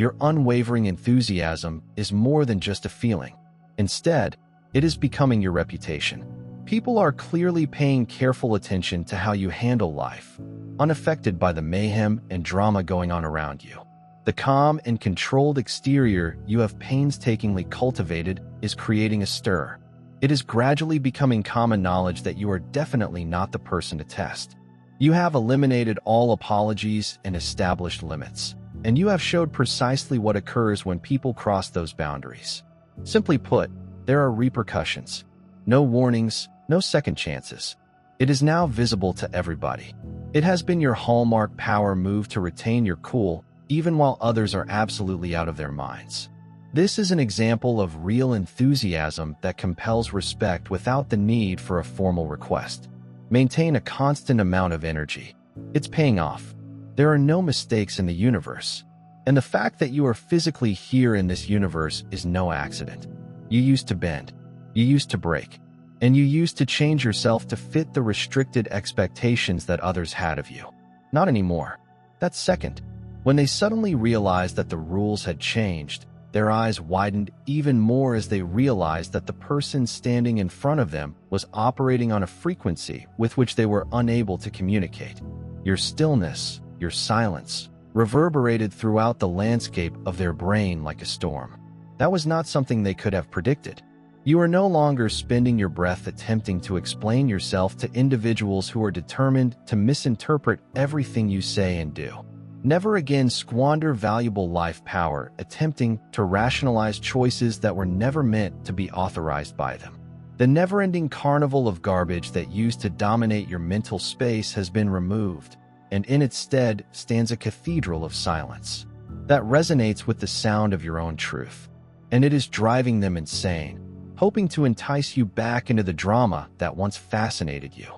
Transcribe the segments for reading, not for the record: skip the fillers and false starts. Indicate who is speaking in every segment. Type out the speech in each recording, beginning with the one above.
Speaker 1: Your unwavering enthusiasm is more than just a feeling. Instead, it is becoming your reputation. People are clearly paying careful attention to how you handle life, unaffected by the mayhem and drama going on around you. The calm and controlled exterior you have painstakingly cultivated is creating a stir. It is gradually becoming common knowledge that you are definitely not the person to test. You have eliminated all apologies and established limits, and you have showed precisely what occurs when people cross those boundaries. Simply put, there are repercussions. No warnings, no second chances. It is now visible to everybody. It has been your hallmark power move to retain your cool, even while others are absolutely out of their minds. This is an example of real enthusiasm that compels respect without the need for a formal request. Maintain a constant amount of energy. It's paying off. There are no mistakes in the universe. And the fact that you are physically here in this universe is no accident. You used to bend. You used to break. And you used to change yourself to fit the restricted expectations that others had of you. Not anymore. That's second. When they suddenly realized that the rules had changed, their eyes widened even more as they realized that the person standing in front of them was operating on a frequency with which they were unable to communicate. Your stillness, your silence, reverberated throughout the landscape of their brain like a storm. That was not something they could have predicted. You are no longer spending your breath attempting to explain yourself to individuals who are determined to misinterpret everything you say and do. Never again squander valuable life power attempting to rationalize choices that were never meant to be authorized by them. The never-ending carnival of garbage that used to dominate your mental space has been removed, and in its stead stands a cathedral of silence that resonates with the sound of your own truth. And it is driving them insane, hoping to entice you back into the drama that once fascinated you.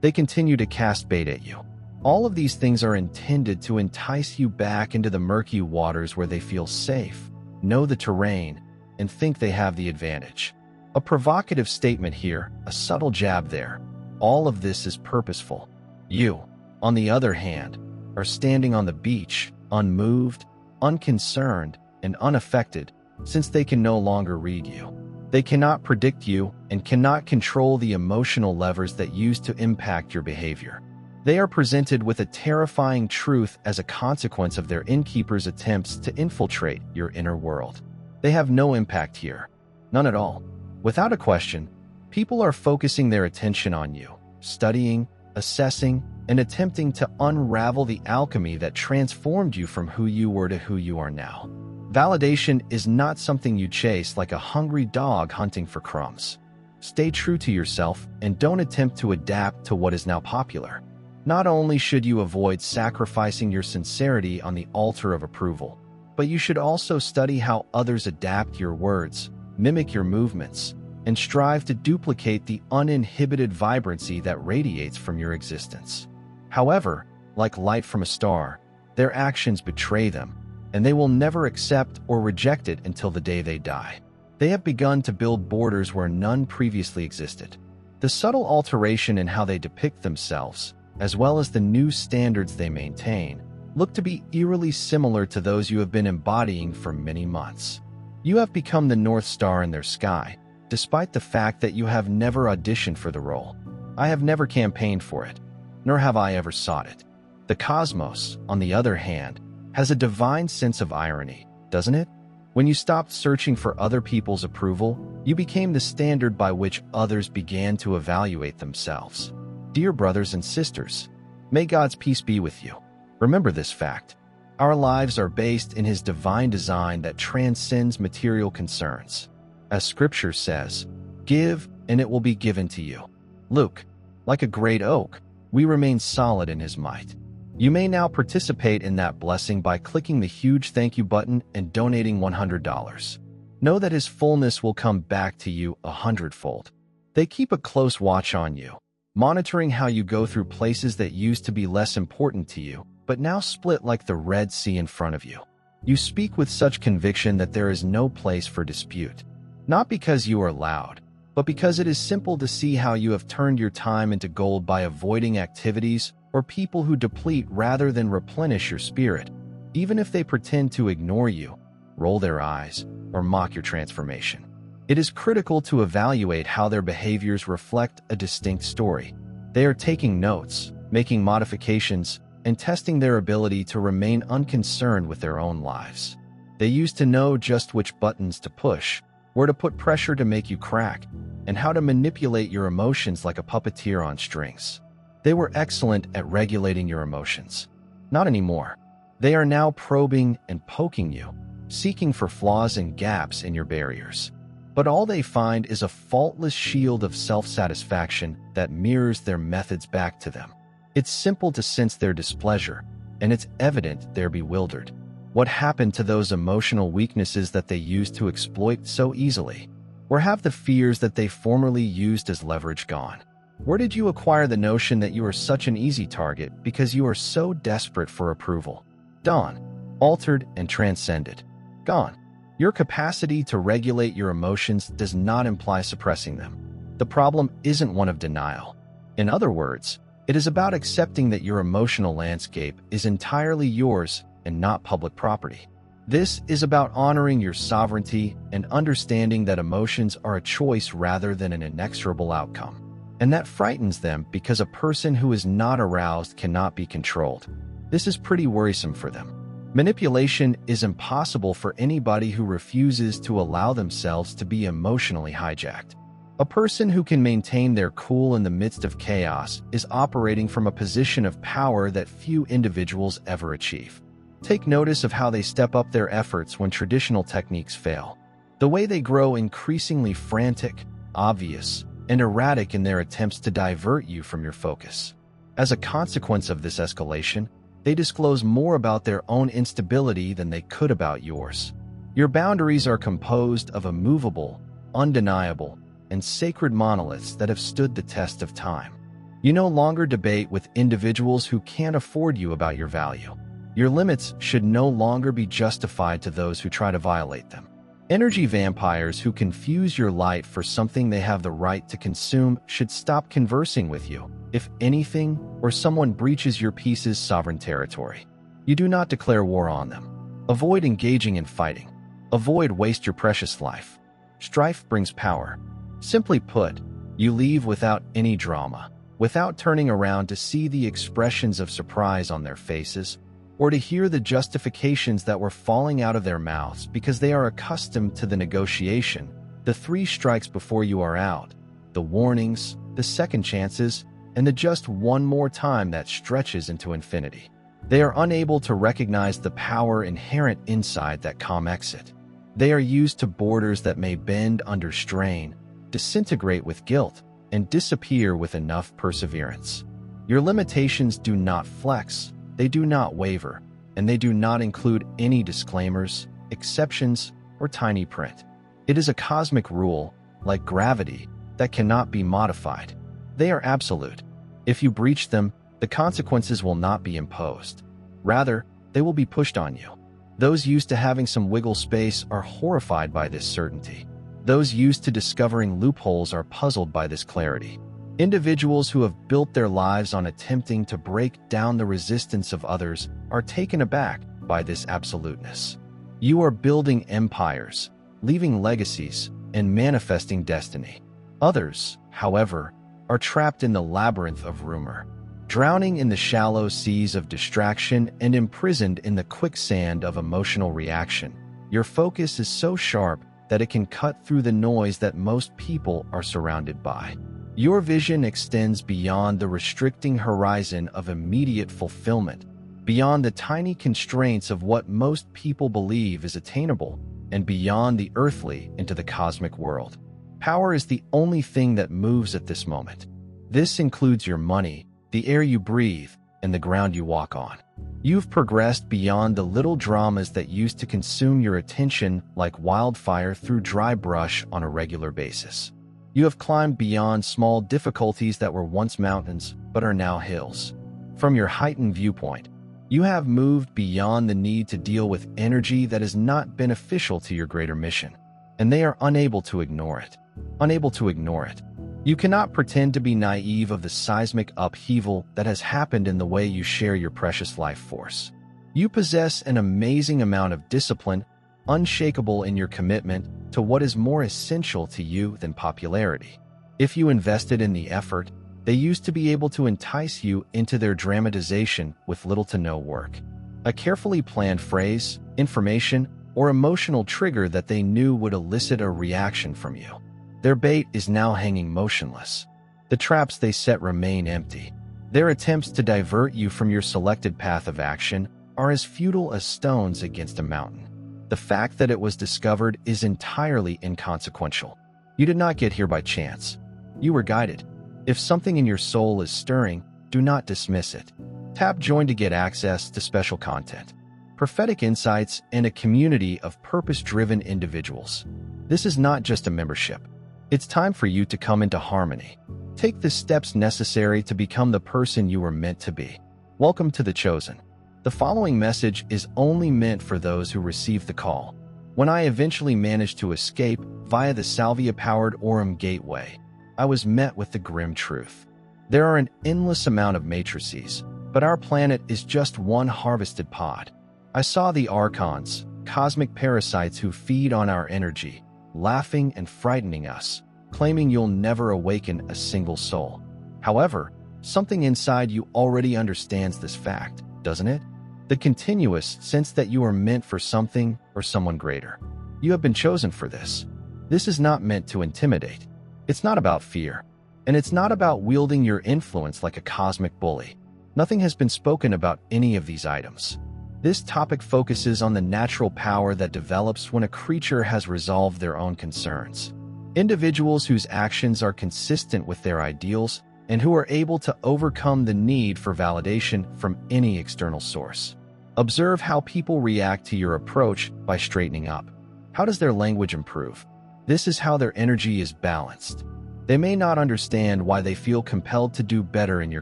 Speaker 1: They continue to cast bait at you. All of these things are intended to entice you back into the murky waters where they feel safe, know the terrain, and think they have the advantage. A provocative statement here, a subtle jab there. All of this is purposeful. You, on the other hand, are standing on the beach, unmoved, unconcerned, and unaffected, since they can no longer read you. They cannot predict you and cannot control the emotional levers that used to impact your behavior. They are presented with a terrifying truth as a consequence of their innkeeper's attempts to infiltrate your inner world. They have no impact here. None at all. Without a question, people are focusing their attention on you, studying, assessing, and attempting to unravel the alchemy that transformed you from who you were to who you are now. Validation is not something you chase like a hungry dog hunting for crumbs. Stay true to yourself and don't attempt to adapt to what is now popular. Not only should you avoid sacrificing your sincerity on the altar of approval, but you should also study how others adapt your words, mimic your movements, and strive to duplicate the uninhibited vibrancy that radiates from your existence. However, like light from a star, their actions betray them, and they will never accept or reject it until the day they die. They have begun to build borders where none previously existed. The subtle alteration in how they depict themselves, as well as the new standards they maintain, look to be eerily similar to those you have been embodying for many months. You have become the North Star in their sky, despite the fact that you have never auditioned for the role. I have never campaigned for it, nor have I ever sought it. The cosmos, on the other hand, has a divine sense of irony, doesn't it? When you stopped searching for other people's approval, you became the standard by which others began to evaluate themselves. Dear brothers and sisters, may God's peace be with you. Remember this fact. Our lives are based in His divine design that transcends material concerns. As Scripture says, "Give, and it will be given to you." Luke, like a great oak, we remain solid in His might. You may now participate in that blessing by clicking the huge thank you button and donating $100. Know that His fullness will come back to you 100-fold. They keep a close watch on you, monitoring how you go through places that used to be less important to you, but now split like the Red Sea in front of you. You speak with such conviction that there is no place for dispute. Not because you are loud, but because it is simple to see how you have turned your time into gold by avoiding activities or people who deplete rather than replenish your spirit. even if they pretend to ignore you, roll their eyes, or mock your transformation. It is critical to evaluate how their behaviors reflect a distinct story. They are taking notes, making modifications, and testing their ability to remain unconcerned with their own lives. They used to know just which buttons to push, where to put pressure to make you crack, and how to manipulate your emotions like a puppeteer on strings. They were excellent at regulating your emotions. Not anymore. They are now probing and poking you, seeking for flaws and gaps in your barriers. But all they find is a faultless shield of self-satisfaction that mirrors their methods back to them. It's simple to sense their displeasure, and it's evident they're bewildered. What happened to those emotional weaknesses that they used to exploit so easily? Or have the fears that they formerly used as leverage gone? Where did you acquire the notion that you are such an easy target because you are so desperate for approval? Gone, altered and transcended. Gone. Your capacity to regulate your emotions does not imply suppressing them. The problem isn't one of denial. In other words, it is about accepting that your emotional landscape is entirely yours and not public property. This is about honoring your sovereignty and understanding that emotions are a choice rather than an inexorable outcome. And that frightens them because a person who is not aroused cannot be controlled. This is pretty worrisome for them. Manipulation is impossible for anybody who refuses to allow themselves to be emotionally hijacked. A person who can maintain their cool in the midst of chaos is operating from a position of power that few individuals ever achieve. Take notice of how they step up their efforts when traditional techniques fail. The way they grow increasingly frantic, obvious, and erratic in their attempts to divert you from your focus. As a consequence of this escalation, they disclose more about their own instability than they could about yours. Your boundaries are composed of immovable, undeniable, and sacred monoliths that have stood the test of time. You no longer debate with individuals who can't afford you about your value. Your limits should no longer be justified to those who try to violate them. Energy vampires who confuse your light for something they have the right to consume should stop conversing with you, if anything, or someone breaches your peace's sovereign territory. You do not declare war on them. Avoid engaging in fighting. Avoid waste your precious life. Strife brings power. Simply put, you leave without any drama, without turning around to see the expressions of surprise on their faces, or to hear the justifications that were falling out of their mouths because they are accustomed to the negotiation, the 3 strikes before you are out, the warnings, the second chances, and the just one more time that stretches into infinity. They are unable to recognize the power inherent inside that calm exit. They are used to borders that may bend under strain, disintegrate with guilt, and disappear with enough perseverance. Your limitations do not flex, they do not waver, and they do not include any disclaimers, exceptions, or tiny print. It is a cosmic rule, like gravity, that cannot be modified. They are absolute. If you breach them, the consequences will not be imposed. Rather, they will be pushed on you. Those used to having some wiggle space are horrified by this certainty. Those used to discovering loopholes are puzzled by this clarity. Individuals who have built their lives on attempting to break down the resistance of others are taken aback by this absoluteness. You are building empires, leaving legacies, and manifesting destiny. Others, however, are trapped in the labyrinth of rumor, drowning in the shallow seas of distraction and imprisoned in the quicksand of emotional reaction. Your focus is so sharp that it can cut through the noise that most people are surrounded by. Your vision extends beyond the restricting horizon of immediate fulfillment, beyond the tiny constraints of what most people believe is attainable, and beyond the earthly into the cosmic world. Power is the only thing that moves at this moment. This includes your money, the air you breathe, and the ground you walk on. You've progressed beyond the little dramas that used to consume your attention like wildfire through dry brush on a regular basis. You have climbed beyond small difficulties that were once mountains but are now hills. From your heightened viewpoint, you have moved beyond the need to deal with energy that is not beneficial to your greater mission, and they are unable to ignore it. Unable to ignore it. You cannot pretend to be naive of the seismic upheaval that has happened in the way you share your precious life force. You possess an amazing amount of discipline, unshakable in your commitment to what is more essential to you than popularity. If you invested in the effort, they used to be able to entice you into their dramatization with little to no work. A carefully planned phrase, information, or emotional trigger that they knew would elicit a reaction from you. Their bait is now hanging motionless. The traps they set remain empty. Their attempts to divert you from your selected path of action are as futile as stones against a mountain. The fact that it was discovered is entirely inconsequential. You did not get here by chance. You were guided. If something in your soul is stirring, do not dismiss it. Tap Join to get access to special content, prophetic insights, and a community of purpose-driven individuals. This is not just a membership. It's time for you to come into harmony. Take the steps necessary to become the person you were meant to be. Welcome to the Chosen. The following message is only meant for those who receive the call. When I eventually managed to escape via the Salvia-powered Aurum Gateway, I was met with the grim truth. There are an endless amount of matrices, but our planet is just one harvested pod. I saw the archons, cosmic parasites who feed on our energy, laughing and frightening us, claiming you'll never awaken a single soul. However, something inside you already understands this fact, doesn't it? The continuous sense that you are meant for something or someone greater. You have been chosen for this. This is not meant to intimidate. It's not about fear, and it's not about wielding your influence like a cosmic bully. Nothing has been spoken about any of these items. This topic focuses on the natural power that develops when a creature has resolved their own concerns. Individuals whose actions are consistent with their ideals and who are able to overcome the need for validation from any external source. Observe how people react to your approach by straightening up. How does their language improve? This is how their energy is balanced. They may not understand why they feel compelled to do better in your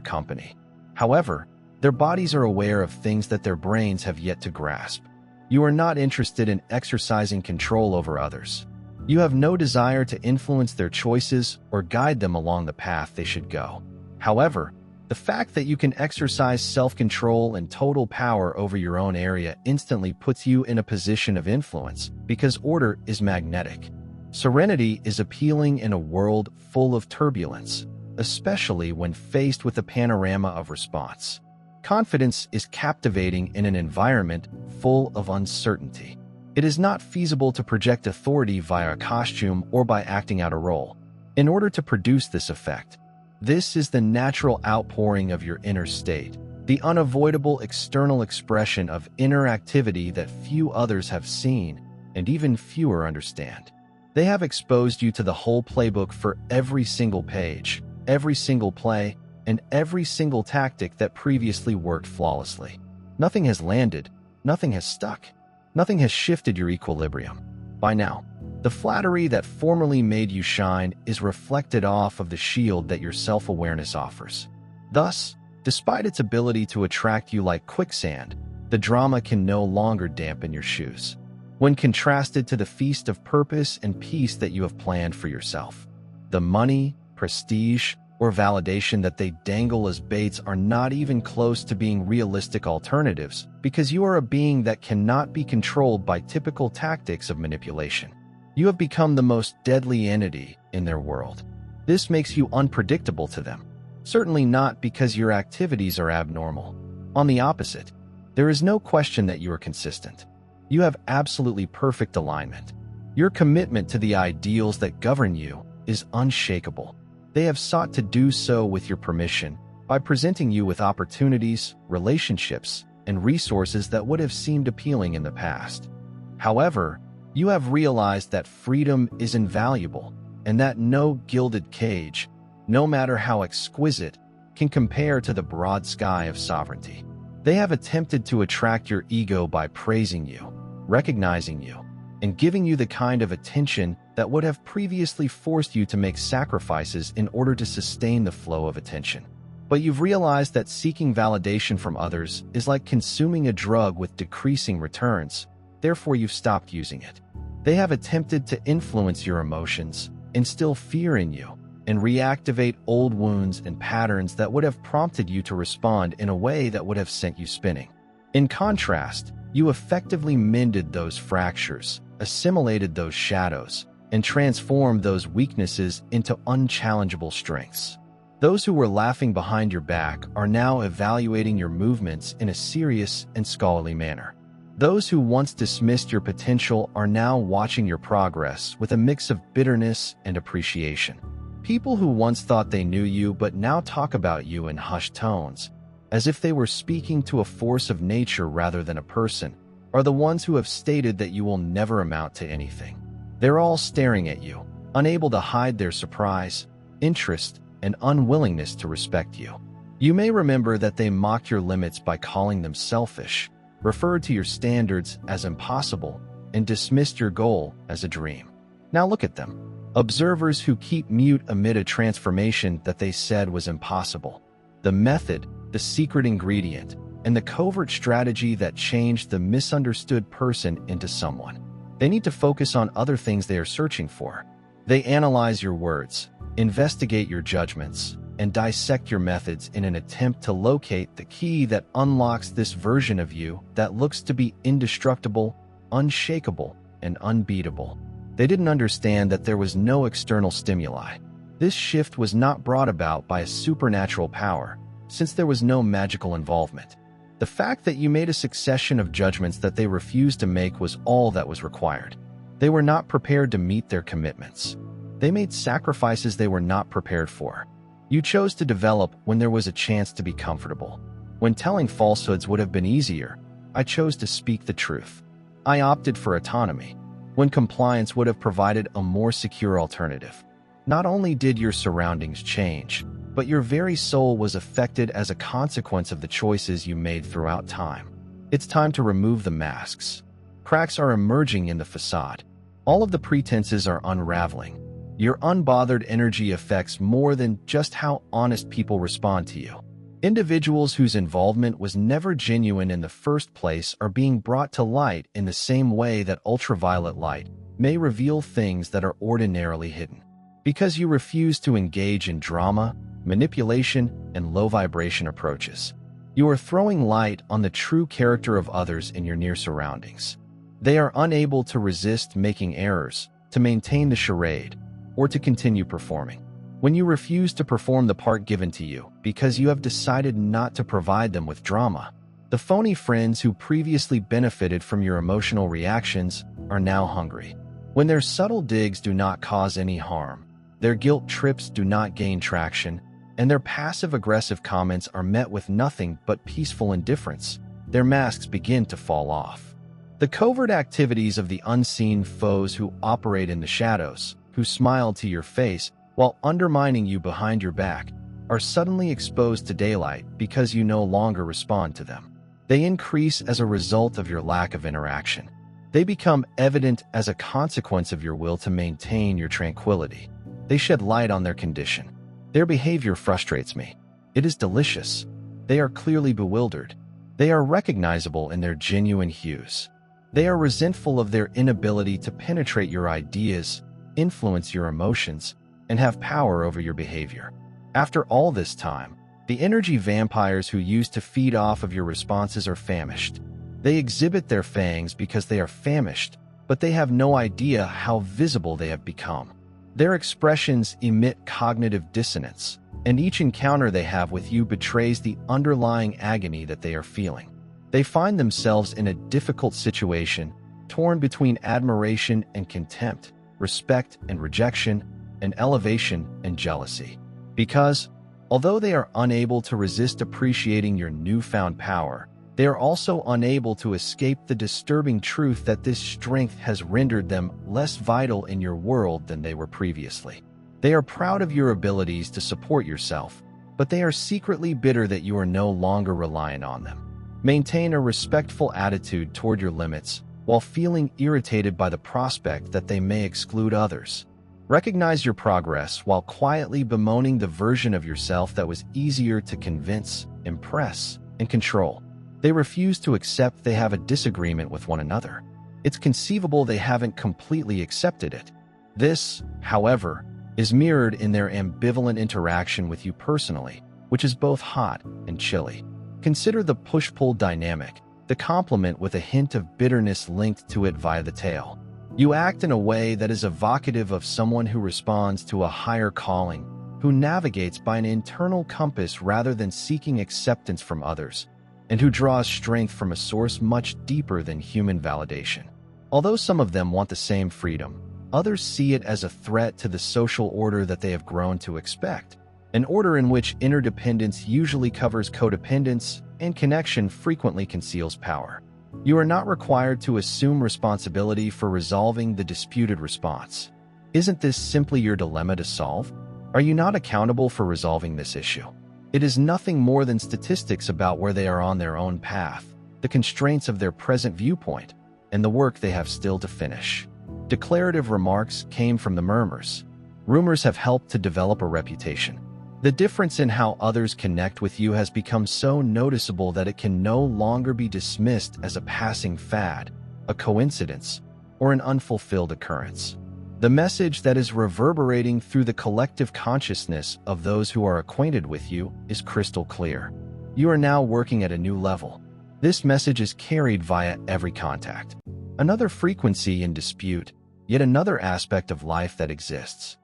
Speaker 1: company. However, their bodies are aware of things that their brains have yet to grasp. You are not interested in exercising control over others. You have no desire to influence their choices or guide them along the path they should go. However, the fact that you can exercise self-control and total power over your own area instantly puts you in a position of influence because order is magnetic. Serenity is appealing in a world full of turbulence, especially when faced with a panorama of response. Confidence is captivating in an environment full of uncertainty. It is not feasible to project authority via a costume or by acting out a role. In order to produce this effect, this is the natural outpouring of your inner state, the unavoidable external expression of inner activity that few others have seen and even fewer understand. They have exposed you to the whole playbook for every single page, every single play, and every single tactic that previously worked flawlessly. Nothing has landed, nothing has stuck, nothing has shifted your equilibrium. By now, the flattery that formerly made you shine is reflected off of the shield that your self-awareness offers. Thus, despite its ability to attract you like quicksand, the drama can no longer dampen your shoes. When contrasted to the feast of purpose and peace that you have planned for yourself, the money, prestige, or validation that they dangle as baits are not even close to being realistic alternatives because you are a being that cannot be controlled by typical tactics of manipulation. You have become the most deadly entity in their world. This makes you unpredictable to them, certainly not because your activities are abnormal. On the opposite, there is no question that you are consistent. You have absolutely perfect alignment. Your commitment to the ideals that govern you is unshakable. They have sought to do so with your permission by presenting you with opportunities, relationships, and resources that would have seemed appealing in the past. However, you have realized that freedom is invaluable and that no gilded cage, no matter how exquisite, can compare to the broad sky of sovereignty. They have attempted to attract your ego by praising you, recognizing you, and giving you the kind of attention that would have previously forced you to make sacrifices in order to sustain the flow of attention. But you've realized that seeking validation from others is like consuming a drug with decreasing returns, therefore you've stopped using it. They have attempted to influence your emotions, instill fear in you, and reactivate old wounds and patterns that would have prompted you to respond in a way that would have sent you spinning. In contrast, you effectively mended those fractures, assimilated those shadows, and transformed those weaknesses into unchallengeable strengths. Those who were laughing behind your back are now evaluating your movements in a serious and scholarly manner. Those who once dismissed your potential are now watching your progress with a mix of bitterness and appreciation. People who once thought they knew you but now talk about you in hushed tones, as if they were speaking to a force of nature rather than a person, are the ones who have stated that you will never amount to anything. They're all staring at you, unable to hide their surprise, interest, and unwillingness to respect you. You may remember that they mocked your limits by calling them selfish, referred to your standards as impossible, and dismissed your goal as a dream. Now look at them. Observers who keep mute amid a transformation that they said was impossible. The method, the secret ingredient, and the covert strategy that changed the misunderstood person into someone. They need to focus on other things they are searching for. They analyze your words, investigate your judgments, and dissect your methods in an attempt to locate the key that unlocks this version of you that looks to be indestructible, unshakable, and unbeatable. They didn't understand that there was no external stimuli. This shift was not brought about by a supernatural power, since there was no magical involvement. The fact that you made a succession of judgments that they refused to make was all that was required. They were not prepared to meet their commitments. They made sacrifices they were not prepared for. You chose to develop when there was a chance to be comfortable. When telling falsehoods would have been easier, I chose to speak the truth. I opted for autonomy, when compliance would have provided a more secure alternative. Not only did your surroundings change, but your very soul was affected as a consequence of the choices you made throughout time. It's time to remove the masks. Cracks are emerging in the facade. All of the pretenses are unraveling. Your unbothered energy affects more than just how honest people respond to you. Individuals whose involvement was never genuine in the first place are being brought to light in the same way that ultraviolet light may reveal things that are ordinarily hidden. Because you refuse to engage in drama, manipulation, and low-vibration approaches, you are throwing light on the true character of others in your near surroundings. They are unable to resist making errors, to maintain the charade, or to continue performing. When you refuse to perform the part given to you because you have decided not to provide them with drama, the phony friends who previously benefited from your emotional reactions are now hungry. When their subtle digs do not cause any harm, their guilt trips do not gain traction, and their passive-aggressive comments are met with nothing but peaceful indifference, their masks begin to fall off. The covert activities of the unseen foes who operate in the shadows, who smile to your face while undermining you behind your back, are suddenly exposed to daylight because you no longer respond to them. They increase as a result of your lack of interaction. They become evident as a consequence of your will to maintain your tranquility. They shed light on their condition. Their behavior frustrates me. It is delicious. They are clearly bewildered. They are recognizable in their genuine hues. They are resentful of their inability to penetrate your ideas, influence your emotions, and have power over your behavior. After all this time, the energy vampires who used to feed off of your responses are famished. They exhibit their fangs because they are famished, but they have no idea how visible they have become. Their expressions emit cognitive dissonance, and each encounter they have with you betrays the underlying agony that they are feeling. They find themselves in a difficult situation, torn between admiration and contempt, respect and rejection, and elevation and jealousy. Because, although they are unable to resist appreciating your newfound power, they are also unable to escape the disturbing truth that this strength has rendered them less vital in your world than they were previously. They are proud of your abilities to support yourself, but they are secretly bitter that you are no longer reliant on them. Maintain a respectful attitude toward your limits while feeling irritated by the prospect that they may exclude others. Recognize your progress while quietly bemoaning the version of yourself that was easier to convince, impress, and control. They refuse to accept they have a disagreement with one another. It's conceivable they haven't completely accepted it. This, however, is mirrored in their ambivalent interaction with you personally, which is both hot and chilly. Consider the push-pull dynamic. the compliment with a hint of bitterness linked to it via the tail. You act in a way that is evocative of someone who responds to a higher calling, who navigates by an internal compass rather than seeking acceptance from others, and who draws strength from a source much deeper than human validation. Although some of them want the same freedom, others see it as a threat to the social order that they have grown to expect, an order in which interdependence usually covers codependence and connection frequently conceals power. You are not required to assume responsibility for resolving the disputed response. Isn't this simply your dilemma to solve? Are you not accountable for resolving this issue? It is nothing more than statistics about where they are on their own path, the constraints of their present viewpoint, and the work they have still to finish. Declarative remarks came from the murmurs. Rumors have helped to develop a reputation. The difference in how others connect with you has become so noticeable that it can no longer be dismissed as a passing fad, a coincidence, or an unfulfilled occurrence. The message that is reverberating through the collective consciousness of those who are acquainted with you is crystal clear. You are now working at a new level. This message is carried via every contact. Another frequency in dispute, yet another aspect of life that exists.